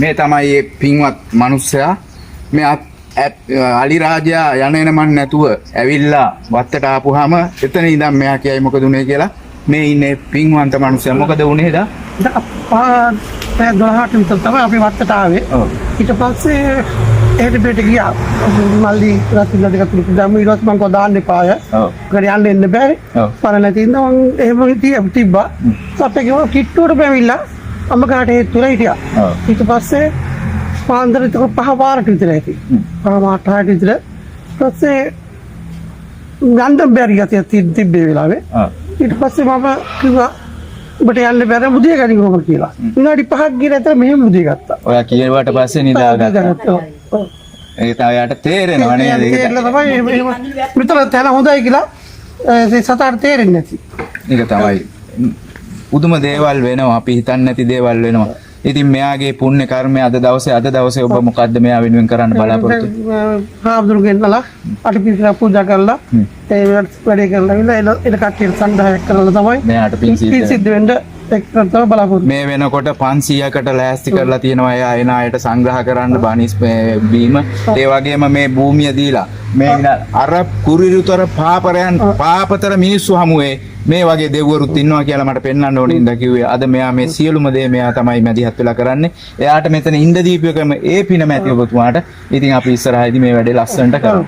මේ තමයි පින්වත් මිනිස්සයා මේ අලි රාජයා යන එන මන් නැතුව ඇවිල්ලා වත්තට ආපුවාම එතන ඉඳන් මෙයා කියයි මොකද උනේ කියලා මේ ඉන්නේ පින්වන්ත මිනිස්සයා මොකද උනේද? පැය 12ට විතර තමයි අපි වත්තට ආවේ. ඊට පස්සේ එහෙට පිට ගියා. මල්ලි රත්න දෙක තුනක් දැම්ම ඊට පස්සේ මං කව දාන්න එපාය. ඔව්. යන්න එන්න බෑ. පර නැති ඉඳන් මං එහෙම තිබ්බා. අපේ ගෙවල් කිට්ටුවට බැවිලා අම්ම කාට හේතුලා හිටියා. ඊට පස්සේ පාන්දර විතර 5 පාරට විතර ඇති. 5:08ට විතර. ඊපස්සේ ගන්ධ බැරි ගතිය තිබ්බේ වෙලාවේ. ඊට පස්සේ මම කිව්වා ඔබට යන්න බැර මුදිය ගනින් කොහොමද කියලා. විනාඩි 5ක් ගිහින් ඇතර මෙහෙම මුදිය ගත්තා. ඔයා කියනවාට පස්සේ නිදාගත්තා. ඒක තමයි යාට තේරෙනව නේද? ඒක තමයි මෙතන තැන හොඳයි කියලා ඒ සතර තේරෙන්නේ නැති. ඒක තමයි උතුම දේවල් වෙනවා අපි හිතන්නේ නැති දේවල් වෙනවා. ඉතින් මෙයාගේ පුණ්‍ය කර්මය අද දවසේ ඔබ මොකද්ද මෙයා වෙනුවෙන් කරන්න බලාපොරොත්තු? හාමුදුරුවන්ලා අටපිරිකර පූජා කරලා ඒ වැඩේ කරලා ඉන්න එන කට්ටියට සංග්‍රහයක් කරලා තමයි මෙයාට පින් සිද්ධ වෙන්න එක්තරා බලාපොරොත්තු. මේ වෙනකොට 500කට ලෑස්ති කරලා තියෙනවා එයා එන අයට සංග්‍රහ කරන්න බනිස් බීම. ඒ වගේම මේ භූමිය දීලා මේ අර කුරිරුතර පාපරයන් පාපතර මිනිස්සු හමුවේ මේ වගේ දෙවිවරුත් ඉන්නවා කියලා මට පෙන්වන්න ඕනේ ඉඳ කිව්වේ. අද මෙයා මේ සියලුම දේ මෙයා තමයි මැදිහත් වෙලා කරන්නේ. එයාට මෙතන ඉඳ දීපයකම ඒ පිනම ඇති ඔබතුමාට. ඉතින් අපි ඉස්සරහදී මේ වැඩේ ලස්සනට කරමු.